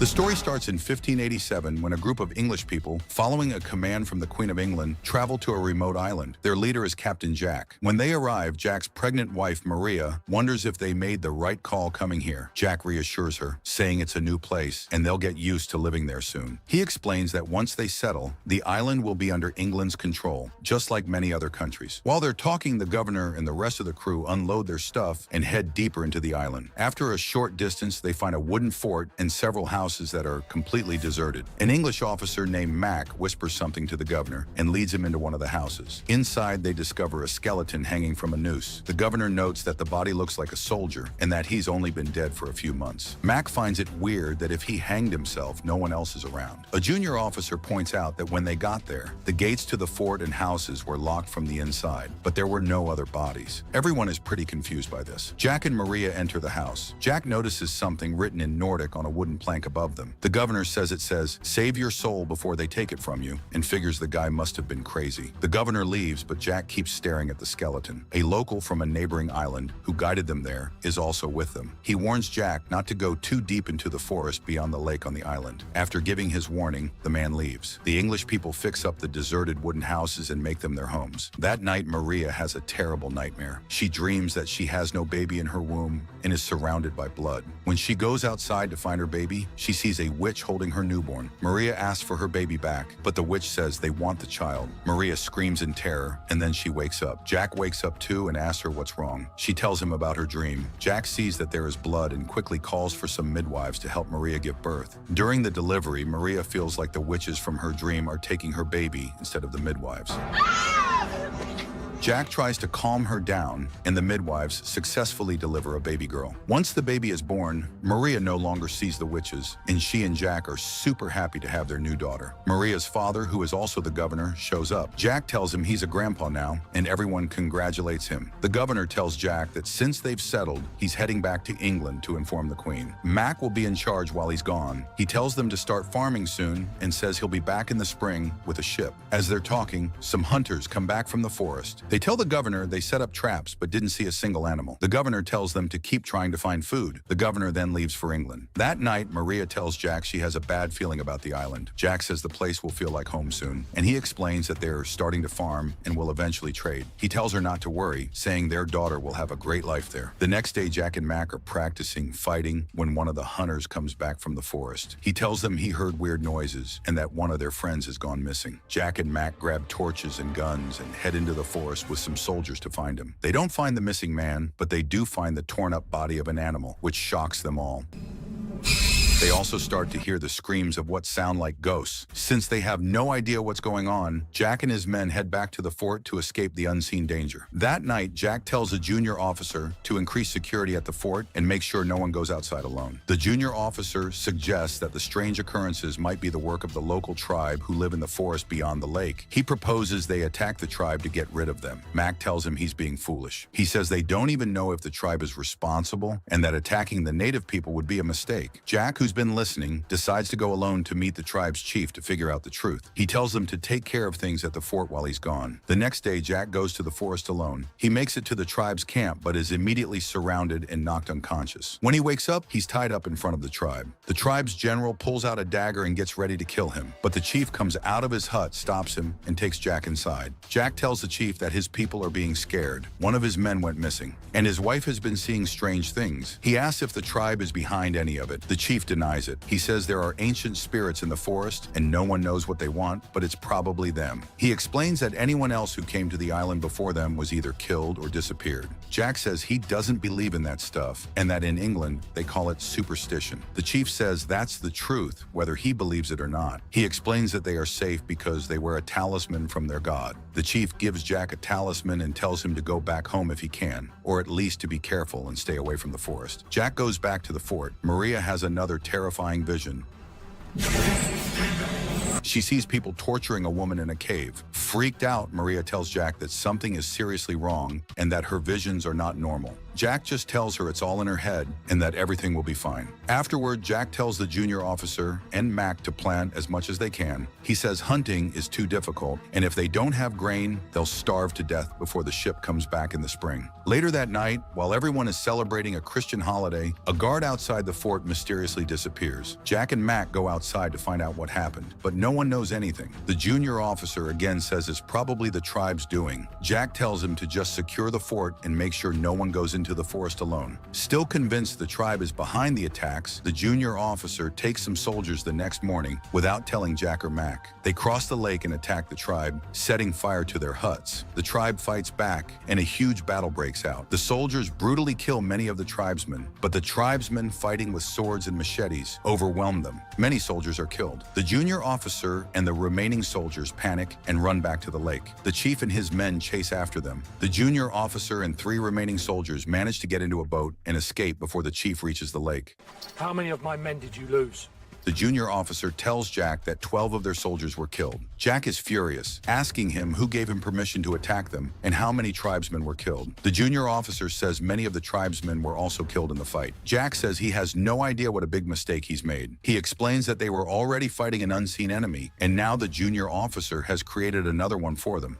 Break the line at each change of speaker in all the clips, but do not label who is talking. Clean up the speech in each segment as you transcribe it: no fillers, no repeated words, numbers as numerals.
The story starts in 1587 when a group of English people, following a command from the Queen of England, travel to a remote island. Their leader is Captain Jack. When they arrive, Jack's pregnant wife, Maria, wonders if they made the right call coming here. Jack reassures her, saying it's a new place and they'll get used to living there soon. He explains that once they settle, the island will be under England's control, just like many other countries. While they're talking, the governor and the rest of the crew unload their stuff and head deeper into the island. After a short distance, they find a wooden fort and several houses that are completely deserted. An English officer named Mac whispers something to the governor and leads him into one of the houses. Inside, they discover a skeleton hanging from a noose. The governor notes that the body looks like a soldier and that he's only been dead for a few months. Mac finds it weird that if he hanged himself, no one else is around. A junior officer points out that when they got there, the gates to the fort and houses were locked from the inside, but there were no other bodies. Everyone is pretty confused by this. Jack and Maria enter the house. Jack notices something written in Nordic on a wooden plank above them. The governor says it says, "Save your soul before they take it from you," and figures the guy must have been crazy. The governor leaves, but Jack keeps staring at the skeleton. A local from a neighboring island, who guided them there, is also with them. He warns Jack not to go too deep into the forest beyond the lake on the island. After giving his warning, the man leaves. The English people fix up the deserted wooden houses and make them their homes. That night, Maria has a terrible nightmare. She dreams that she has no baby in her womb and is surrounded by blood. When she goes outside to find her baby, she sees a witch holding her newborn. Maria asks for her baby back, but the witch says they want the child. Maria screams in terror, and then she wakes up. Jack wakes up too and asks her what's wrong. She tells him about her dream. Jack sees that there is blood and quickly calls for some midwives to help Maria give birth. During the delivery, Maria feels like the witches from her dream are taking her baby instead of the midwives. Jack tries to calm her down, and the midwives successfully deliver a baby girl. Once the baby is born, Maria no longer sees the witches, and she and Jack are super happy to have their new daughter. Maria's father, who is also the governor, shows up. Jack tells him he's a grandpa now, and everyone congratulates him. The governor tells Jack that since they've settled, he's heading back to England to inform the Queen. Mac will be in charge while he's gone. He tells them to start farming soon and says he'll be back in the spring with a ship. As they're talking, some hunters come back from the forest. They tell the governor they set up traps but didn't see a single animal. The governor tells them to keep trying to find food. The governor then leaves for England. That night, Maria tells Jack she has a bad feeling about the island. Jack says the place will feel like home soon, and he explains that they're starting to farm and will eventually trade. He tells her not to worry, saying their daughter will have a great life there. The next day, Jack and Mac are practicing fighting when one of the hunters comes back from the forest. He tells them he heard weird noises and that one of their friends has gone missing. Jack and Mac grab torches and guns and head into the forest with some soldiers to find him. They don't find the missing man, but they do find the torn up body of an animal, which shocks them all. They also start to hear the screams of what sound like ghosts. Since they have no idea what's going on, Jack and his men head back to the fort to escape the unseen danger. That night, Jack tells a junior officer to increase security at the fort and make sure no one goes outside alone. The junior officer suggests that the strange occurrences might be the work of the local tribe who live in the forest beyond the lake. He proposes they attack the tribe to get rid of them. Mac tells him he's being foolish. He says they don't even know if the tribe is responsible and that attacking the native people would be a mistake. Jack, who's been listening, decides to go alone to meet the tribe's chief to figure out the truth. He tells them to take care of things at the fort while he's gone. The next day, Jack goes to the forest alone. He makes it to the tribe's camp, but is immediately surrounded and knocked unconscious. When he wakes up, he's tied up in front of the tribe. The tribe's general pulls out a dagger and gets ready to kill him, but the chief comes out of his hut, stops him, and takes Jack inside. Jack tells the chief that his people are being scared. One of his men went missing, and his wife has been seeing strange things. He asks if the tribe is behind any of it. The chief denies it. He says there are ancient spirits in the forest and no one knows what they want, but it's probably them. He explains that anyone else who came to the island before them was either killed or disappeared. Jack says he doesn't believe in that stuff and that in England they call it superstition. The chief says that's the truth, whether he believes it or not. He explains that they are safe because they wear a talisman from their god. The chief gives Jack a talisman and tells him to go back home if he can, or at least to be careful and stay away from the forest. Jack goes back to the fort. Maria has another terrifying vision. She sees people torturing a woman in a cave. Freaked out, Maria tells Jack that something is seriously wrong and that her visions are not normal. Jack just tells her it's all in her head and that everything will be fine. Afterward, Jack tells the junior officer and Mac to plant as much as they can. He says hunting is too difficult, and if they don't have grain, they'll starve to death before the ship comes back in the spring. Later that night, while everyone is celebrating a Christian holiday, a guard outside the fort mysteriously disappears. Jack and Mac go outside to find out what happened, but no one knows anything. The junior officer again says it's probably the tribe's doing. Jack tells him to just secure the fort and make sure no one goes into the forest alone. Still convinced the tribe is behind the attacks, the junior officer takes some soldiers the next morning without telling Jack or Mac. They cross the lake and attack the tribe, setting fire to their huts. The tribe fights back, and a huge battle breaks out. The soldiers brutally kill many of the tribesmen, but the tribesmen fighting with swords and machetes overwhelm them. Many soldiers are killed. The junior officer and the remaining soldiers panic and run back to the lake. The chief and his men chase after them. The junior officer and 3 remaining soldiers manage to get into a boat and escape before the chief reaches the lake.
How many of my men did you lose?
The junior officer tells Jack that 12 of their soldiers were killed. Jack is furious, asking him who gave him permission to attack them and how many tribesmen were killed. The junior officer says many of the tribesmen were also killed in the fight. Jack says he has no idea what a big mistake he's made. He explains that they were already fighting an unseen enemy, and now the junior officer has created another one for them.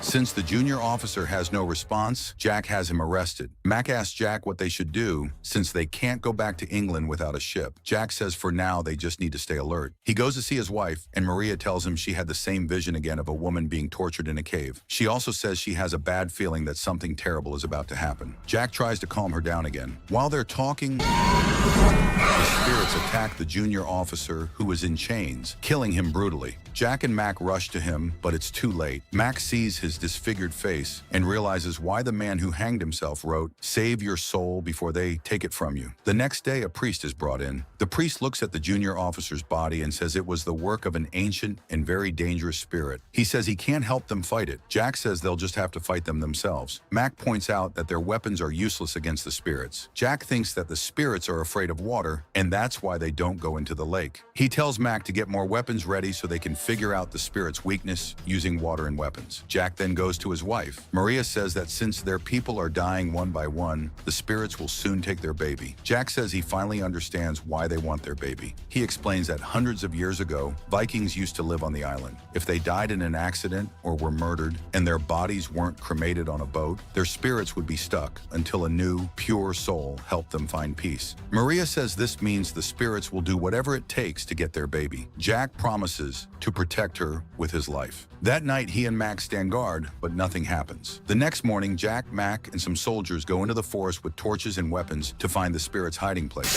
Since the junior officer has no response, Jack has him arrested. Mac asks Jack what they should do since they can't go back to England without a ship. Jack says for now they just need to stay alert. He goes to see his wife, and Maria tells him she had the same vision again of a woman being tortured in a cave. She also says she has a bad feeling that something terrible is about to happen. Jack tries to calm her down again. While they're talking, the spirits attack the junior officer, who is in chains, killing him brutally. Jack and Mac rush to him, but it's too late. Mac sees his disfigured face and realizes why the man who hanged himself wrote, "Save your soul before they take it from you." The next day, a priest is brought in. The priest looks at the junior officer's body and says it was the work of an ancient and very dangerous spirit. He says he can't help them fight it. Jack says they'll just have to fight them themselves. Mac points out that their weapons are useless against the spirits. Jack thinks that the spirits are afraid of water, and that's why they don't go into the lake. He tells Mac to get more weapons ready so they can figure out the spirit's weakness using water and weapons. Jack then goes to his wife. Maria says that since their people are dying one by one, the spirits will soon take their baby. Jack says he finally understands why they want their baby. He explains that hundreds of years ago, Vikings used to live on the island. If they died in an accident or were murdered and their bodies weren't cremated on a boat, their spirits would be stuck until a new, pure soul helped them find peace. Maria says this means the spirits will do whatever it takes to get their baby. Jack promises to protect her with his life. That night, he and Mac stand guard, but nothing happens. The next morning, Jack, Mac, and some soldiers go into the forest with torches and weapons to find the spirit's hiding place.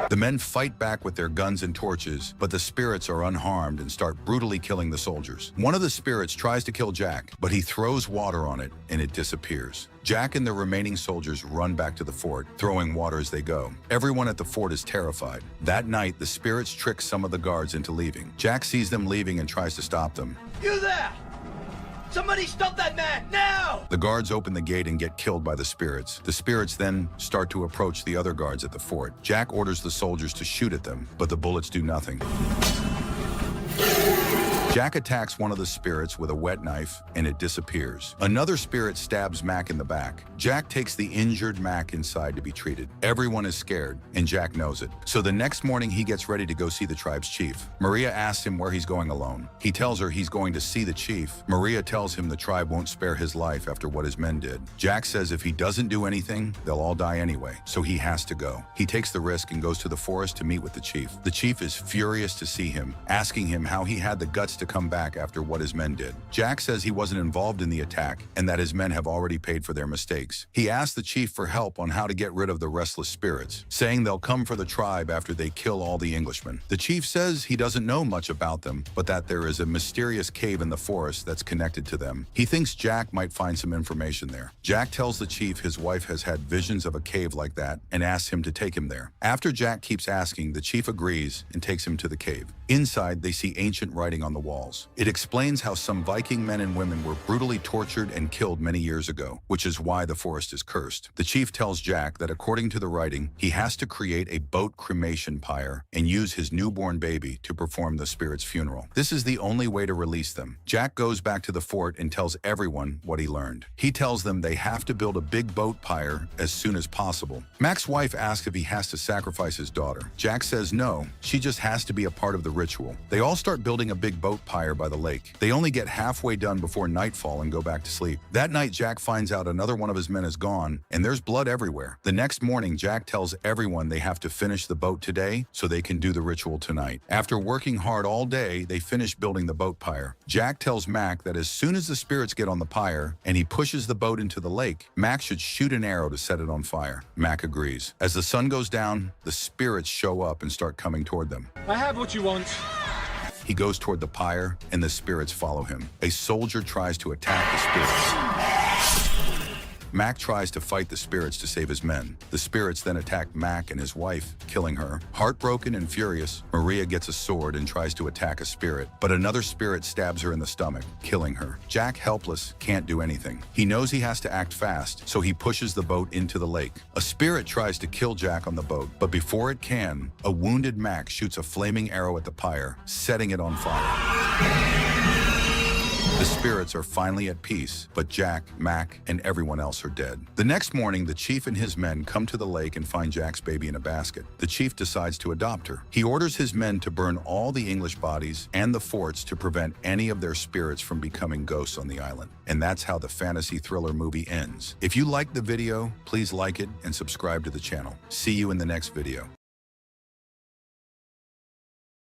The men fight back with their guns and torches, but the spirits are unharmed and start brutally killing the soldiers. One of the spirits tries to kill Jack, but he throws water on it and it disappears. Jack and the remaining soldiers run back to the fort, throwing water as they go. Everyone at the fort is terrified. That night, the spirits trick some of the guards into leaving. Jack sees them leaving and tries to stop them.
You there! Somebody stop that man, now!
The guards open the gate and get killed by the spirits. The spirits then start to approach the other guards at the fort. Jack orders the soldiers to shoot at them, but the bullets do nothing. Jack attacks one of the spirits with a wet knife, and it disappears. Another spirit stabs Mac in the back. Jack takes the injured Mac inside to be treated. Everyone is scared, and Jack knows it. So the next morning, he gets ready to go see the tribe's chief. Maria asks him where he's going alone. He tells her he's going to see the chief. Maria tells him the tribe won't spare his life after what his men did. Jack says if he doesn't do anything, they'll all die anyway, so he has to go. He takes the risk and goes to the forest to meet with the chief. The chief is furious to see him, asking him how he had the guts to come back after what his men did. Jack says he wasn't involved in the attack and that his men have already paid for their mistakes. He asks the chief for help on how to get rid of the restless spirits, saying they'll come for the tribe after they kill all the Englishmen. The chief says he doesn't know much about them, but that there is a mysterious cave in the forest that's connected to them. He thinks Jack might find some information there. Jack tells the chief his wife has had visions of a cave like that and asks him to take him there. After Jack keeps asking, the chief agrees and takes him to the cave. Inside, they see ancient writing on the walls. It explains how some Viking men and women were brutally tortured and killed many years ago, which is why the forest is cursed. The chief tells Jack that according to the writing, he has to create a boat cremation pyre and use his newborn baby to perform the spirit's funeral. This is the only way to release them. Jack goes back to the fort and tells everyone what he learned. He tells them they have to build a big boat pyre as soon as possible. Mac's wife asks if he has to sacrifice his daughter. Jack says no, she just has to be a part of the ritual. They all start building a big boat pyre by the lake. They only get halfway done before nightfall and go back to sleep. That night, Jack finds out another one of his men is gone, and there's blood everywhere. The next morning, Jack tells everyone they have to finish the boat today so they can do the ritual tonight. After working hard all day, they finish building the boat pyre. Jack tells Mac that as soon as the spirits get on the pyre and he pushes the boat into the lake, Mac should shoot an arrow to set it on fire. Mac agrees. As the sun goes down, the spirits show up and start coming toward them.
I have what you want.
He goes toward the pyre, and the spirits follow him. A soldier tries to attack the spirits. Mac tries to fight the spirits to save his men. The spirits then attack Mac and his wife, killing her. Heartbroken and furious, Maria gets a sword and tries to attack a spirit, but another spirit stabs her in the stomach, killing her. Jack, helpless, can't do anything. He knows he has to act fast, so he pushes the boat into the lake. A spirit tries to kill Jack on the boat, but before it can, a wounded Mac shoots a flaming arrow at the pyre, setting it on fire. The spirits are finally at peace, but Jack, Mac, and everyone else are dead. The next morning, the chief and his men come to the lake and find Jack's baby in a basket. The chief decides to adopt her. He orders his men to burn all the English bodies and the forts to prevent any of their spirits from becoming ghosts on the island. And that's how the fantasy thriller movie ends. If you liked the video, please like it and subscribe to the channel. See you in the next video.